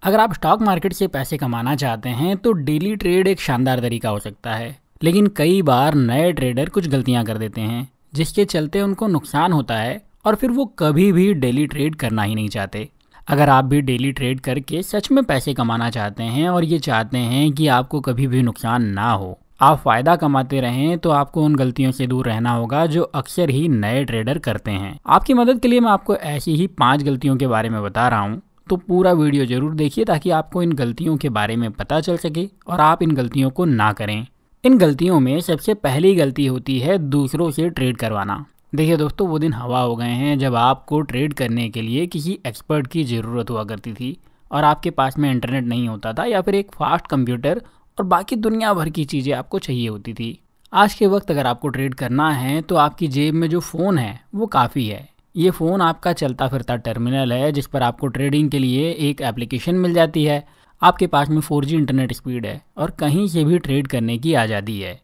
अगर आप stock market से पैसे कमाना चाहते हैं तो डेली ट्रेड एक शानदार तरीका हो सकता है, लेकिन कई बार नए ट्रेडर कुछ गलतियां कर देते हैं जिसके चलते उनको नुकसान होता है और फिर वो कभी भी डेली ट्रेड करना ही नहीं चाहते। अगर आप भी डेली ट्रेड करके सच में पैसे कमाना चाहते हैं और ये चाहते हैं कि आपको कभी भी नुकसान ना हो, आप फ़ायदा कमाते रहें, तो आपको उन गलतियों से दूर रहना होगा जो अक्सर ही नए ट्रेडर करते हैं। आपकी मदद के लिए मैं आपको ऐसी ही 5 गलतियों के बारे में बता रहा हूँ, तो पूरा वीडियो जरूर देखिए ताकि आपको इन गलतियों के बारे में पता चल सके और आप इन गलतियों को ना करें। इन गलतियों में सबसे पहली गलती होती है दूसरों से ट्रेड करवाना। देखिए दोस्तों, वो दिन हवा हो गए हैं जब आपको ट्रेड करने के लिए किसी एक्सपर्ट की ज़रूरत हुआ करती थी और आपके पास में इंटरनेट नहीं होता था या फिर एक फास्ट कंप्यूटर और बाकी दुनिया भर की चीज़ें आपको चाहिए होती थी। आज के वक्त अगर आपको ट्रेड करना है तो आपकी जेब में जो फ़ोन है वो काफ़ी है। ये फ़ोन आपका चलता फिरता टर्मिनल है जिस पर आपको ट्रेडिंग के लिए एक एप्लीकेशन मिल जाती है। आपके पास में 4G इंटरनेट स्पीड है और कहीं से भी ट्रेड करने की आज़ादी है।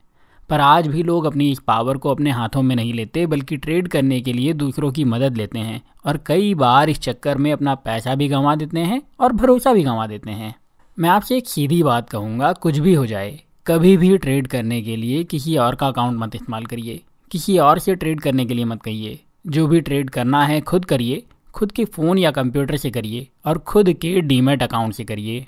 पर आज भी लोग अपनी इस पावर को अपने हाथों में नहीं लेते, बल्कि ट्रेड करने के लिए दूसरों की मदद लेते हैं और कई बार इस चक्कर में अपना पैसा भी गंवा देते हैं और भरोसा भी गंवा देते हैं। मैं आपसे एक सीधी बात कहूँगा, कुछ भी हो जाए, कभी भी ट्रेड करने के लिए किसी और का अकाउंट मत इस्तेमाल करिए, किसी और से ट्रेड करने के लिए मत कहिए। जो भी ट्रेड करना है खुद करिए, खुद के फ़ोन या कंप्यूटर से करिए और खुद के डीमैट अकाउंट से करिए।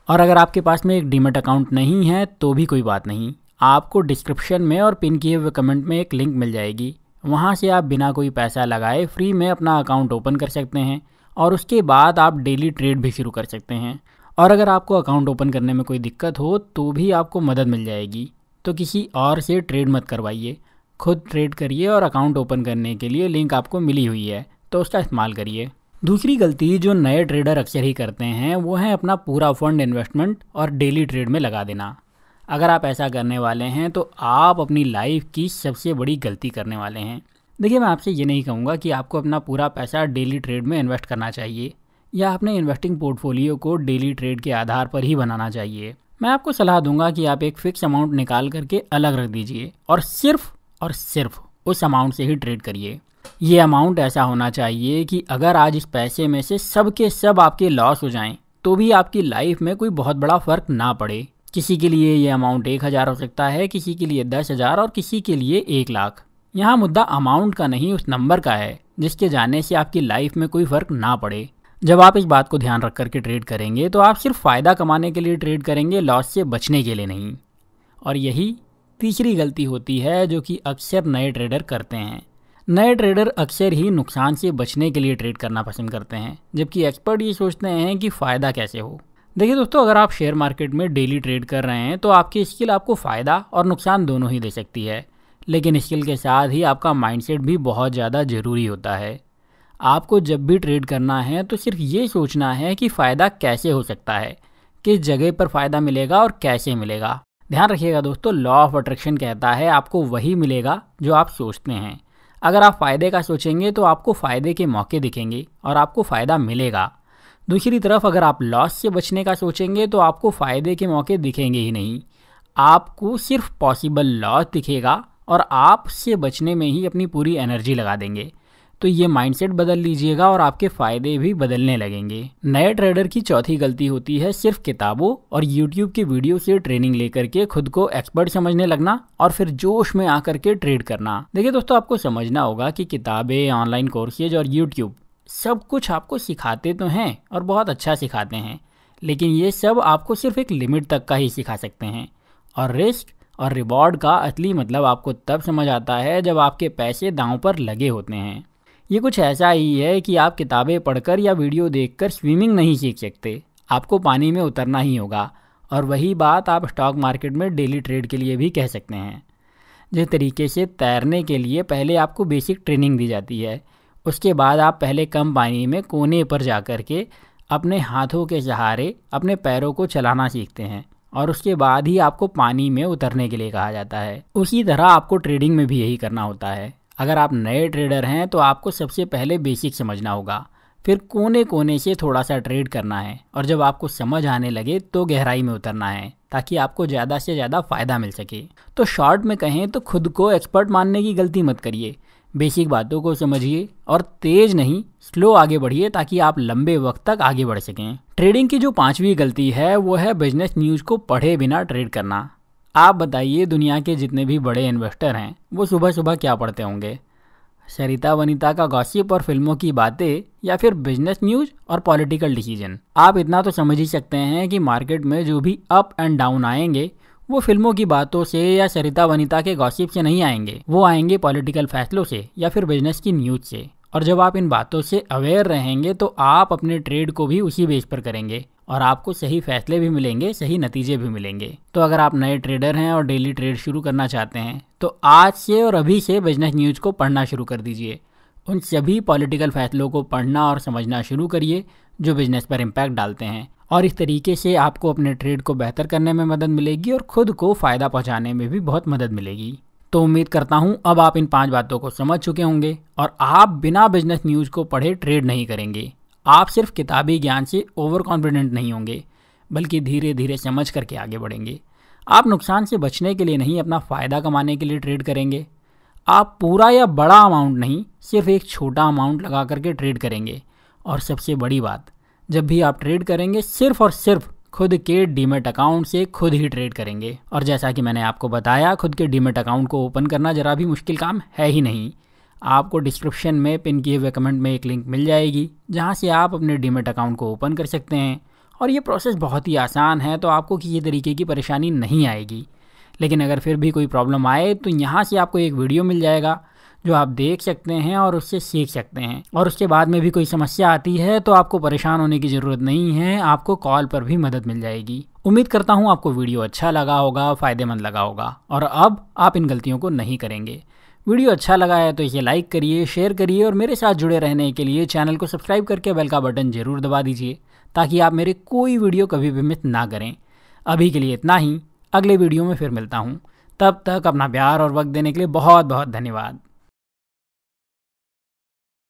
और अगर आपके पास में एक डीमैट अकाउंट नहीं है तो भी कोई बात नहीं, आपको डिस्क्रिप्शन में और पिन किए हुए कमेंट में एक लिंक मिल जाएगी। वहाँ से आप बिना कोई पैसा लगाए फ्री में अपना अकाउंट ओपन कर सकते हैं और उसके बाद आप डेली ट्रेड भी शुरू कर सकते हैं। और अगर आपको अकाउंट ओपन करने में कोई दिक्कत हो तो भी आपको मदद मिल जाएगी। तो किसी और से ट्रेड मत करवाइए, खुद ट्रेड करिए और अकाउंट ओपन करने के लिए लिंक आपको मिली हुई है तो उसका इस्तेमाल करिए। दूसरी गलती जो नए ट्रेडर अक्सर ही करते हैं वो है अपना पूरा फंड इन्वेस्टमेंट और डेली ट्रेड में लगा देना। अगर आप ऐसा करने वाले हैं तो आप अपनी लाइफ की सबसे बड़ी गलती करने वाले हैं। देखिए, मैं आपसे ये नहीं कहूँगा कि आपको अपना पूरा पैसा डेली ट्रेड में इन्वेस्ट करना चाहिए या अपने इन्वेस्टिंग पोर्टफोलियो को डेली ट्रेड के आधार पर ही बनाना चाहिए। मैं आपको सलाह दूंगा कि आप एक फ़िक्स अमाउंट निकाल करके अलग रख दीजिए और सिर्फ उस अमाउंट से ही ट्रेड करिए। ये अमाउंट ऐसा होना चाहिए कि अगर आज इस पैसे में से सब के सब आपके लॉस हो जाएं तो भी आपकी लाइफ में कोई बहुत बड़ा फ़र्क ना पड़े। किसी के लिए ये अमाउंट 1000 हो सकता है, किसी के लिए 10,000 और किसी के लिए 1,00,000। यहाँ मुद्दा अमाउंट का नहीं, उस नंबर का है जिसके जाने से आपकी लाइफ में कोई फ़र्क ना पड़े। जब आप इस बात को ध्यान रख करके ट्रेड करेंगे तो आप सिर्फ फ़ायदा कमाने के लिए ट्रेड करेंगे, लॉस से बचने के लिए नहीं। और यही तीसरी गलती होती है जो कि अक्सर नए ट्रेडर करते हैं। नए ट्रेडर अक्सर ही नुकसान से बचने के लिए ट्रेड करना पसंद करते हैं, जबकि एक्सपर्ट ये सोचते हैं कि फ़ायदा कैसे हो। देखिए दोस्तों, अगर आप शेयर मार्केट में डेली ट्रेड कर रहे हैं तो आपकी स्किल आपको फ़ायदा और नुकसान दोनों ही दे सकती है, लेकिन स्किल के साथ ही आपका माइंडसेट भी बहुत ज़्यादा ज़रूरी होता है। आपको जब भी ट्रेड करना है तो सिर्फ ये सोचना है कि फ़ायदा कैसे हो सकता है, किस जगह पर फ़ायदा मिलेगा और कैसे मिलेगा। ध्यान रखिएगा दोस्तों, लॉ ऑफ अट्रैक्शन कहता है आपको वही मिलेगा जो आप सोचते हैं। अगर आप फ़ायदे का सोचेंगे तो आपको फ़ायदे के मौके दिखेंगे और आपको फ़ायदा मिलेगा। दूसरी तरफ अगर आप लॉस से बचने का सोचेंगे तो आपको फ़ायदे के मौके दिखेंगे ही नहीं, आपको सिर्फ पॉसिबल लॉस दिखेगा और आप से बचने में ही अपनी पूरी एनर्जी लगा देंगे। तो ये माइंडसेट बदल लीजिएगा और आपके फ़ायदे भी बदलने लगेंगे। नए ट्रेडर की चौथी गलती होती है सिर्फ किताबों और यूट्यूब की वीडियो से ट्रेनिंग लेकर के खुद को एक्सपर्ट समझने लगना और फिर जोश में आकर के ट्रेड करना। देखिए दोस्तों, आपको समझना होगा कि किताबें, ऑनलाइन कोर्सेज और यूट्यूब सब कुछ आपको सिखाते तो हैं और बहुत अच्छा सिखाते हैं, लेकिन ये सब आपको सिर्फ एक लिमिट तक का ही सिखा सकते हैं और रिस्क और रिवॉर्ड का असली मतलब आपको तब समझ आता है जब आपके पैसे दांव पर लगे होते हैं। ये कुछ ऐसा ही है कि आप किताबें पढ़कर या वीडियो देखकर स्विमिंग नहीं सीख सकते, आपको पानी में उतरना ही होगा। और वही बात आप स्टॉक मार्केट में डेली ट्रेड के लिए भी कह सकते हैं। जिस तरीके से तैरने के लिए पहले आपको बेसिक ट्रेनिंग दी जाती है, उसके बाद आप पहले कम पानी में कोने पर जा कर के अपने हाथों के सहारे अपने पैरों को चलाना सीखते हैं और उसके बाद ही आपको पानी में उतरने के लिए कहा जाता है। उसी तरह आपको ट्रेडिंग में भी यही करना होता है। अगर आप नए ट्रेडर हैं तो आपको सबसे पहले बेसिक समझना होगा, फिर कोने कोने से थोड़ा सा ट्रेड करना है और जब आपको समझ आने लगे तो गहराई में उतरना है ताकि आपको ज़्यादा से ज़्यादा फ़ायदा मिल सके। तो शॉर्ट में कहें तो खुद को एक्सपर्ट मानने की गलती मत करिए, बेसिक बातों को समझिए और तेज नहीं स्लो आगे बढ़िए ताकि आप लंबे वक्त तक आगे बढ़ सकें। ट्रेडिंग की जो 5वीं गलती है वो है बिजनेस न्यूज़ को पढ़े बिना ट्रेड करना। आप बताइए, दुनिया के जितने भी बड़े इन्वेस्टर हैं वो सुबह सुबह क्या पढ़ते होंगे? सरिता वनिता का गॉसिप और फिल्मों की बातें, या फिर बिजनेस न्यूज़ और पॉलिटिकल डिसीजन। आप इतना तो समझ ही सकते हैं कि मार्केट में जो भी अप एंड डाउन आएंगे वो फिल्मों की बातों से या सरिता वनिता के गॉसिप से नहीं आएंगे, वो आएंगे पॉलिटिकल फैसलों से या फिर बिजनेस की न्यूज़ से। और जब आप इन बातों से अवेयर रहेंगे तो आप अपने ट्रेड को भी उसी बेस पर करेंगे और आपको सही फैसले भी मिलेंगे, सही नतीजे भी मिलेंगे। तो अगर आप नए ट्रेडर हैं और डेली ट्रेड शुरू करना चाहते हैं तो आज से और अभी से बिजनेस न्यूज़ को पढ़ना शुरू कर दीजिए। उन सभी पॉलिटिकल फैसलों को पढ़ना और समझना शुरू करिए जो बिजनेस पर इम्पैक्ट डालते हैं, और इस तरीके से आपको अपने ट्रेड को बेहतर करने में मदद मिलेगी और खुद को फ़ायदा पहुंचाने में भी बहुत मदद मिलेगी। तो उम्मीद करता हूं अब आप इन 5 बातों को समझ चुके होंगे और आप बिना बिजनेस न्यूज़ को पढ़े ट्रेड नहीं करेंगे। आप सिर्फ किताबी ज्ञान से ओवर कॉन्फिडेंट नहीं होंगे, बल्कि धीरे धीरे समझ करके आगे बढ़ेंगे। आप नुकसान से बचने के लिए नहीं, अपना फ़ायदा कमाने के लिए ट्रेड करेंगे। आप पूरा या बड़ा अमाउंट नहीं, सिर्फ एक छोटा अमाउंट लगा करके ट्रेड करेंगे। और सबसे बड़ी बात, जब भी आप ट्रेड करेंगे सिर्फ और सिर्फ खुद के डीमेट अकाउंट से खुद ही ट्रेड करेंगे। और जैसा कि मैंने आपको बताया, खुद के डीमेट अकाउंट को ओपन करना ज़रा भी मुश्किल काम है ही नहीं। आपको डिस्क्रिप्शन में पिन किए हुए कमेंट में एक लिंक मिल जाएगी जहां से आप अपने डीमेट अकाउंट को ओपन कर सकते हैं। और ये प्रोसेस बहुत ही आसान है, तो आपको किसी तरीके की परेशानी नहीं आएगी। लेकिन अगर फिर भी कोई प्रॉब्लम आए तो यहाँ से आपको एक वीडियो मिल जाएगा जो आप देख सकते हैं और उससे सीख सकते हैं। और उसके बाद में भी कोई समस्या आती है तो आपको परेशान होने की ज़रूरत नहीं है, आपको कॉल पर भी मदद मिल जाएगी। उम्मीद करता हूँ आपको वीडियो अच्छा लगा होगा, फ़ायदेमंद लगा होगा और अब आप इन गलतियों को नहीं करेंगे। वीडियो अच्छा लगा है तो इसे लाइक करिए, शेयर करिए और मेरे साथ जुड़े रहने के लिए चैनल को सब्सक्राइब करके बेल का बटन ज़रूर दबा दीजिए ताकि आप मेरे कोई वीडियो कभी भी मिस ना करें। अभी के लिए इतना ही, अगले वीडियो में फिर मिलता हूँ। तब तक अपना प्यार और वक्त देने के लिए बहुत बहुत धन्यवाद।